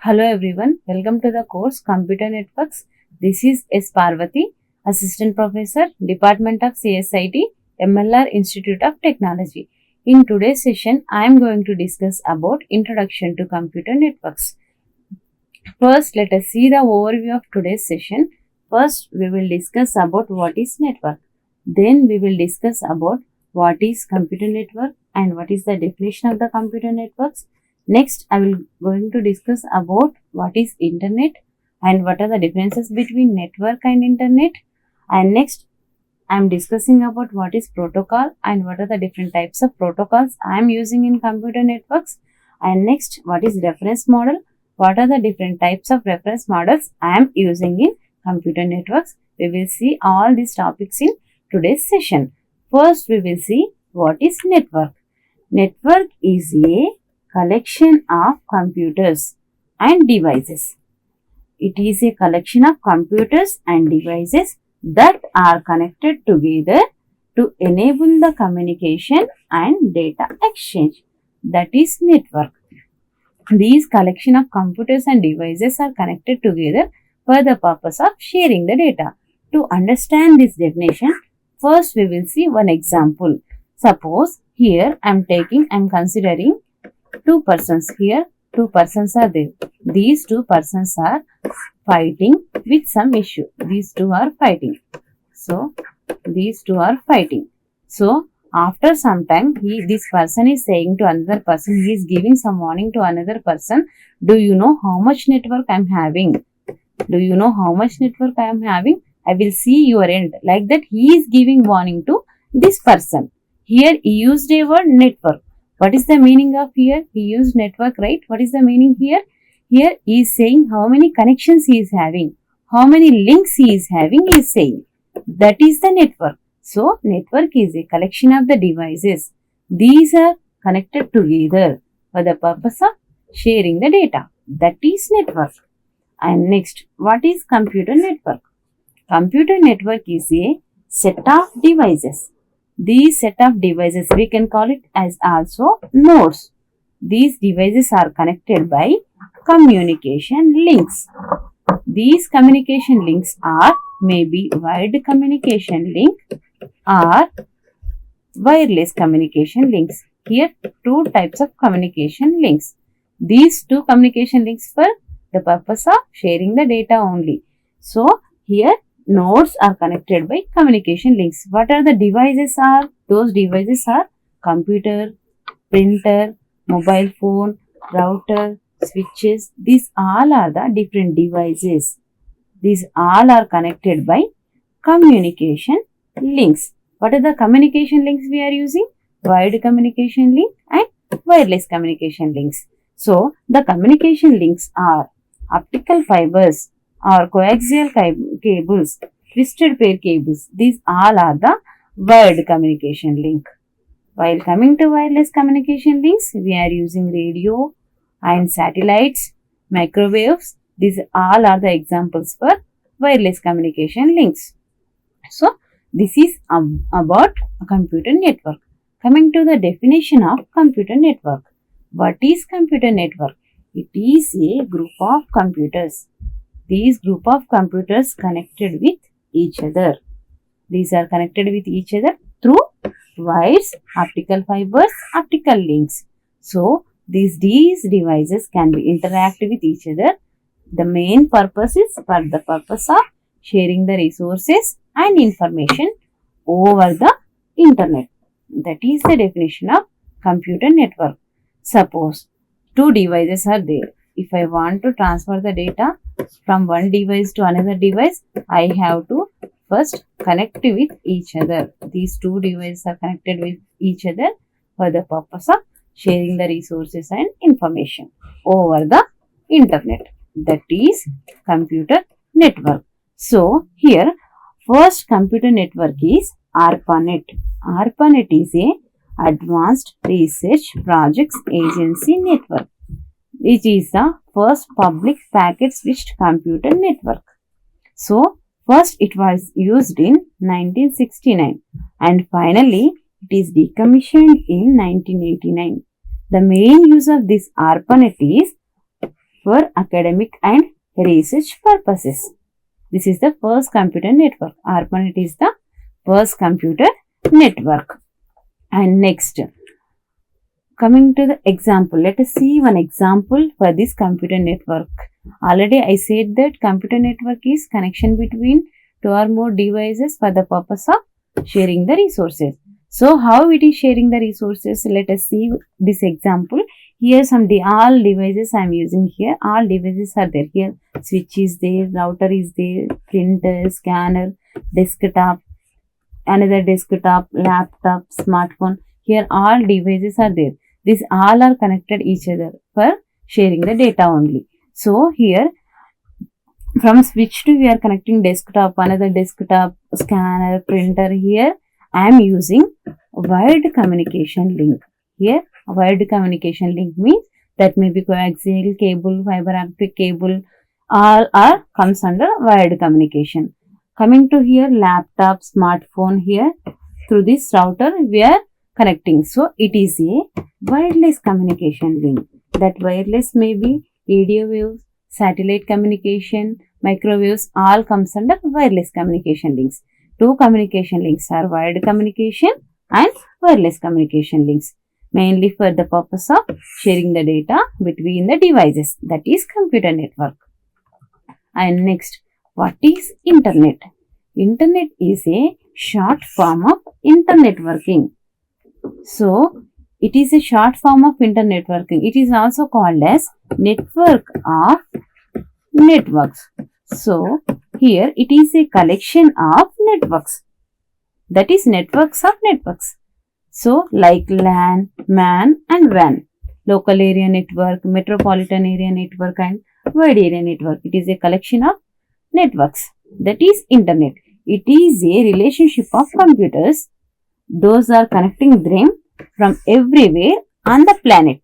Hello everyone, welcome to the course Computer Networks. This is S. Parvathi, Assistant Professor, Department of CSIT, MLR Institute of Technology. In today's session, I am going to discuss about Introduction to Computer Networks. First, let us see the overview of today's session. First, we will discuss about what is network. Then, we will discuss about what is computer network and what is the definition of the computer networks. Next, I will going to discuss about what is internet and what are the differences between network and internet. And next, I am discussing about what is protocol and what are the different types of protocols I am using in computer networks. And next, what is reference model? What are the different types of reference models I am using in computer networks? We will see all these topics in today's session. First, we will see what is network. Network is a collection of computers and devices. It is a collection of computers and devices that are connected together to enable the communication and data exchange. That is network. These collection of computers and devices are connected together for the purpose of sharing the data. To understand this definition, first we will see one example. Suppose here I am considering two persons. Here two persons are there. These two persons are fighting with some issue. These two are fighting. So after some time, this person is saying to another person, he is giving some warning to another person. Do you know how much network I am having? Do you know how much network I am having? I will see your end. Like that, he is giving warning to this person. Here he used a word network. What is the meaning of here? He used network, right? What is the meaning here? Here he is saying how many connections he is having, how many links he is having, he is saying. That is the network. So, network is a collection of the devices. These are connected together for the purpose of sharing the data. That is network. And next, what is computer network? Computer network is a set of devices. These set of devices, we can call it as also nodes. These devices are connected by communication links. These communication links are maybe wired communication link or wireless communication links. Here two types of communication links. These two communication links for the purpose of sharing the data only. So here nodes are connected by communication links. What are the devices are? Those devices are computer, printer, mobile phone, router, switches. These all are the different devices. These all are connected by communication links. What are the communication links we are using? Wired communication link and wireless communication links. So, the communication links are optical fibers or coaxial cables, twisted pair cables. These all are the wired communication link. While coming to wireless communication links, we are using radio and satellites, microwaves. These all are the examples for wireless communication links. So, this is about a computer network. Coming to the definition of computer network. What is computer network? It is a group of computers. These group of computers connected with each other. These are connected with each other through wires, optical fibers, optical links. So, these devices can be interact with each other. The main purpose is for the purpose of sharing the resources and information over the internet. That is the definition of computer network. Suppose two devices are there. If I want to transfer the data from one device to another device, I have to first connect with each other. These two devices are connected with each other for the purpose of sharing the resources and information over the internet. That is computer network. So, here first computer network is ARPANET. ARPANET is a Advanced Research Projects Agency Network. It is the first public packet switched computer network. So, first it was used in 1969 and finally it is decommissioned in 1989. The main use of this ARPANET is for academic and research purposes. This is the first computer network. ARPANET is the first computer network. And next, coming to the example, let us see one example for this computer network. Already I said that computer network is connection between two or more devices for the purpose of sharing the resources. So how it is sharing the resources? Let us see this example. Here all devices I am using here. All devices are there. Here switch is there, router is there, printer, scanner, desktop, another desktop, laptop, smartphone. Here all devices are there. These all are connected each other for sharing the data only. So here from switch to we are connecting desktop, another desktop, scanner, printer. Here I am using wired communication link. Here wired communication link means that may be coaxial cable, fiber optic cable, all are comes under wired communication. Coming to here laptop, smartphone, here through this router we are connecting. So it is a wireless communication link. That wireless may be radio waves, satellite communication, microwaves, all comes under wireless communication links. Two communication links are wired communication and wireless communication links, mainly for the purpose of sharing the data between the devices. That is computer network. And next, what is internet? Internet is a short form of internetworking. So, it is a short form of internetworking. It is also called as network of networks. So, here it is a collection of networks. That is networks of networks. So, like LAN, MAN and WAN. Local area network, metropolitan area network and wide area network. It is a collection of networks. That is internet. It is a relationship of computers. Those are connecting them from everywhere on the planet.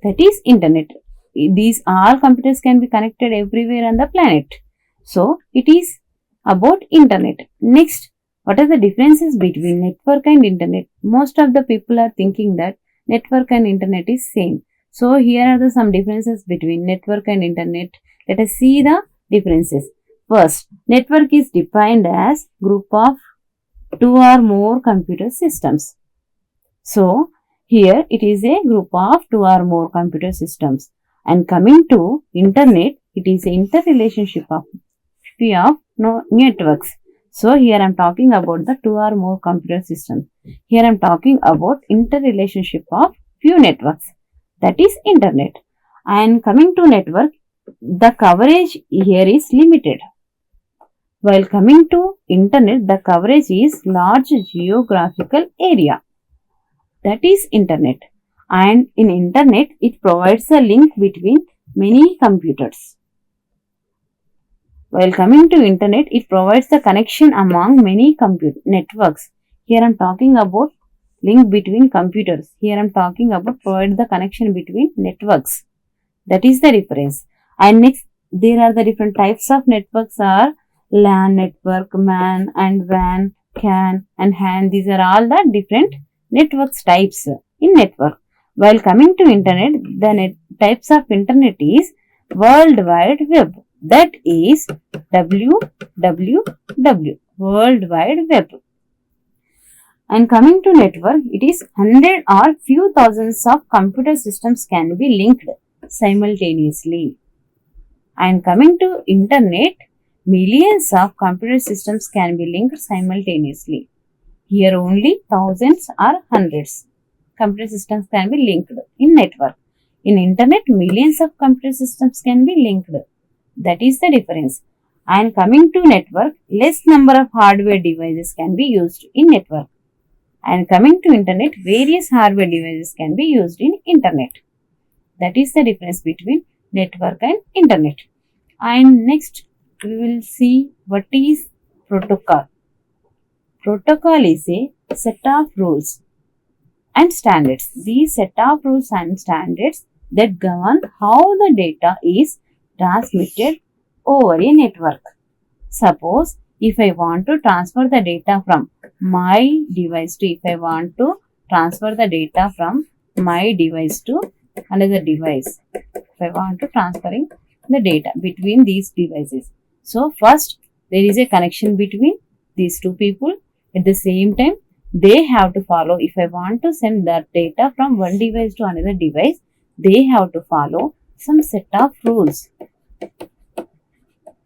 That is internet. These all computers can be connected everywhere on the planet. So, it is about internet. Next, what are the differences between network and internet? Most of the people are thinking that network and internet is same. So, here are some differences between network and internet. Let us see the differences. First, network is defined as group of two or more computer systems. So, here it is a group of two or more computer systems. And coming to internet, it is an interrelationship of few networks. So, here I am talking about the two or more computer systems. Here I am talking about interrelationship of few networks. That is internet. And coming to network, the coverage here is limited. While coming to internet, the coverage is large geographical area. That is internet. And in internet, it provides a link between many computers. While coming to internet, it provides the connection among many networks. Here I am talking about link between computers. Here I am talking about provide the connection between networks. That is the difference. And next, there are the different types of networks are LAN network, MAN and WAN, CAN and HAN. These are all the different networks types in network. While coming to internet, the types of internet is World Wide Web. That is WWW, World Wide Web. And coming to network, it is 100 or few thousands of computer systems can be linked simultaneously. And coming to internet, millions of computer systems can be linked simultaneously. Here only thousands or hundreds computer systems can be linked in network. In internet, millions of computer systems can be linked. That is the difference. And coming to network, less number of hardware devices can be used in network. And coming to internet, various hardware devices can be used in internet. That is the difference between network and internet. And next, we will see what is protocol. Protocol is a set of rules and standards. These set of rules and standards that govern how the data is transmitted over a network. Suppose if I want to transfer the data from my device to another device, if I want to transferring the data between these devices. So first there is a connection between these two people. At the same time, they have to follow, if I want to send that data from one device to another device, they have to follow some set of rules.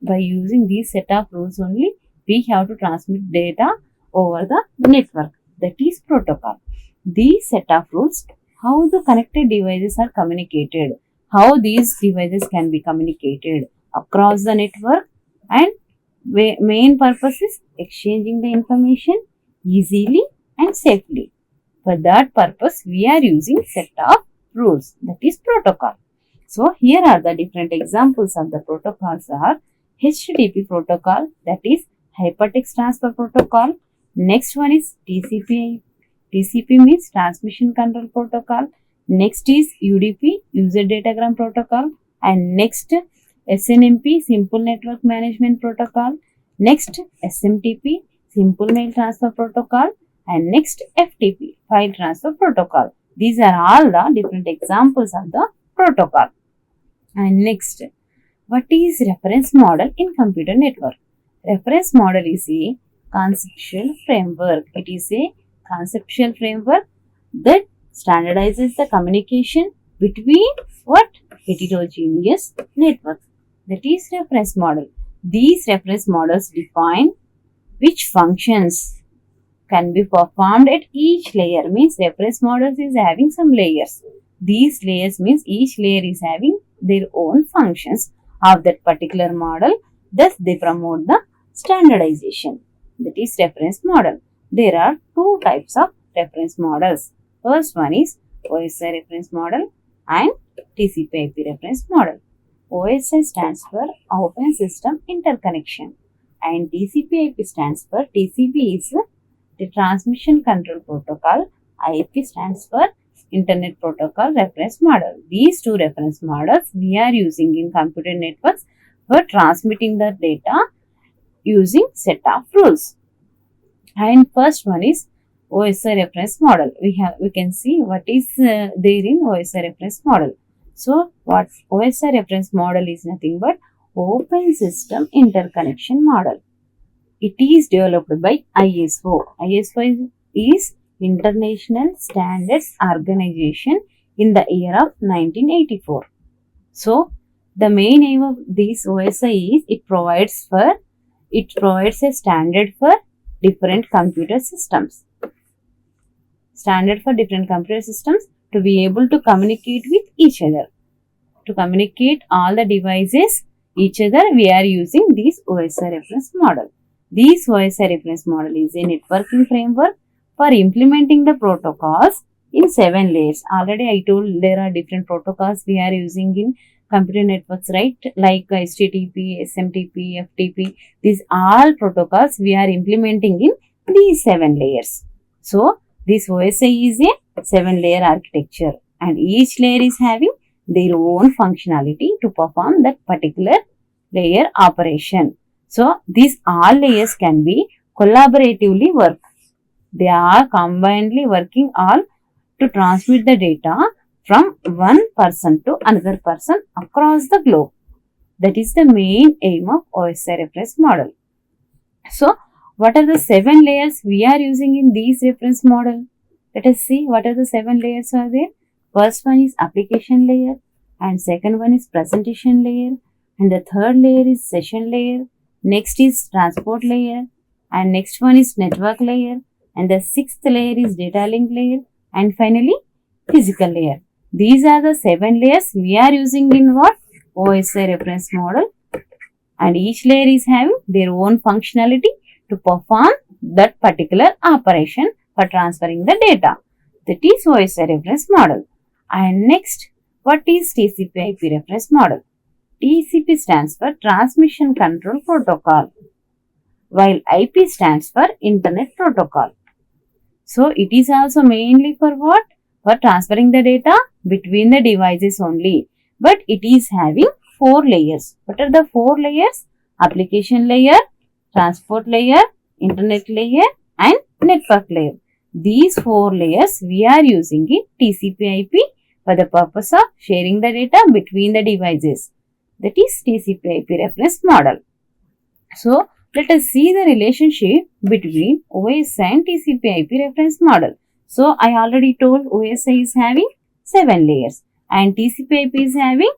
By using these set of rules only, we have to transmit data over the network, that is protocol. These set of rules, how the connected devices are communicated, how these devices can be communicated across the network, and main purpose is exchanging the information easily and safely. For that purpose, we are using set of rules, that is protocol. So here are the different examples of the protocols are HTTP protocol, that is Hypertext Transfer Protocol. Next one is TCP. TCP means Transmission Control Protocol. Next is UDP, User Datagram Protocol. And next SNMP, Simple Network Management Protocol. Next SMTP, Simple Mail Transfer Protocol. And next FTP, File Transfer Protocol. These are all the different examples of the protocol. And next, what is reference model in computer network? Reference model is a conceptual framework. It is a conceptual framework that standardizes the communication between what? Heterogeneous networks. That is reference model. These reference models define which functions can be performed at each layer. Means reference models is having some layers. These layers means each layer is having their own functions of that particular model. Thus, they promote the standardization. That is reference model. There are two types of reference models. First one is OSI reference model and TCP/IP reference model. OSI stands for Open System Interconnection and TCP/IP stands for, TCP is the Transmission Control Protocol, IP stands for Internet Protocol Reference Model. These two reference models we are using in computer networks for transmitting the data using set of rules. And first one is OSI reference model. We can see what is there in OSI reference model. So what OSI reference model is nothing but Open System Interconnection Model. It is developed by ISO. ISO is International Standards Organization in the year of 1984. So the main aim of this OSI is it provides a standard for different computer systems. Standard for different computer systems to be able to communicate with each other. To communicate all the devices each other, we are using this OSI reference model. This OSI reference model is a networking framework for implementing the protocols in 7 layers. Already I told there are different protocols we are using in computer networks, right? Like HTTP, SMTP, FTP. These all protocols we are implementing in these 7 layers. So this OSI is a 7-layer architecture and each layer is having their own functionality to perform that particular layer operation. So these all layers can be collaboratively work. They are combinedly working all to transmit the data from one person to another person across the globe. That is the main aim of OSI reference model. So what are the 7 layers we are using in these reference model? Let us see what are the 7 layers are there. First one is application layer and second one is presentation layer and the third layer is session layer. Next is transport layer and next one is network layer and the 6th layer is data link layer and finally physical layer. These are the 7 layers we are using in what? OSI reference model, and each layer is having their own functionality to perform that particular operation for transferring the data. That is OSI reference model. And next, what is TCP/IP reference model? TCP stands for Transmission Control Protocol, while IP stands for Internet Protocol. So it is also mainly for what? For transferring the data between the devices only. But it is having 4 layers. What are the 4 layers? Application layer, transport layer, internet layer and network layer. These 4 layers we are using in TCP/IP for the purpose of sharing the data between the devices. That is TCP/IP reference model. So, let us see the relationship between OSI and TCP/IP reference model. So, I already told OSI is having 7 layers and TCP/IP is having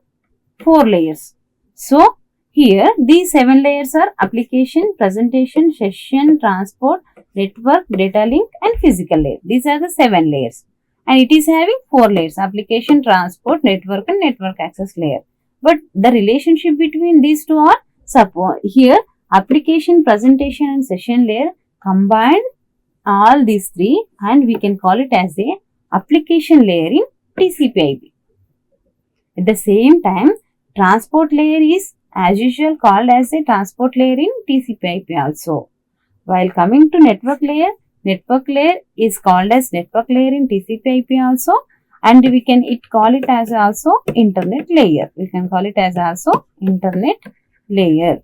4 layers. So, here these 7 layers are application, presentation, session, transport, network, data link and physical layer. These are the 7 layers. And it is having 4 layers: application, transport, network and network access layer. But the relationship between these two are, suppose here application, presentation and session layer combine all these three and we can call it as a application layer in TCP/IP. At the same time, transport layer is as usual called as a transport layer in TCP/IP also. While coming to network layer is called as network layer in TCP/IP also, and we can call it as also internet layer. We can call it as also internet layer.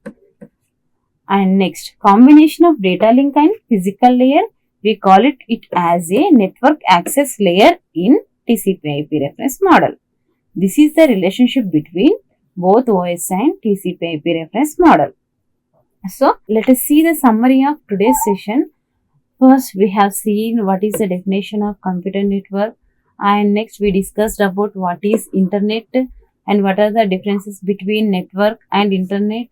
And next, combination of data link and physical layer, we call it as a network access layer in TCP/IP reference model. This is the relationship between both OSI and TCP/IP reference model. So, let us see the summary of today's session. First, we have seen what is the definition of computer network, and next we discussed about what is internet and what are the differences between network and internet.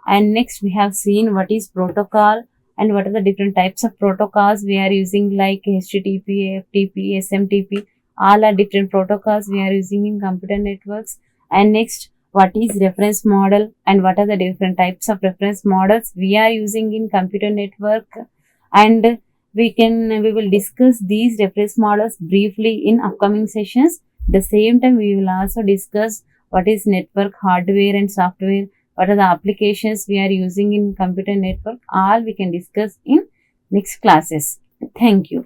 And next we have seen what is protocol and what are the different types of protocols we are using, like HTTP, FTP, SMTP. All are different protocols we are using in computer networks. And next, what is reference model and what are the different types of reference models we are using in computer network. And we will discuss these reference models briefly in upcoming sessions. At the same time, we will also discuss what is network hardware and software, what are the applications we are using in computer network. All we can discuss in next classes. Thank you.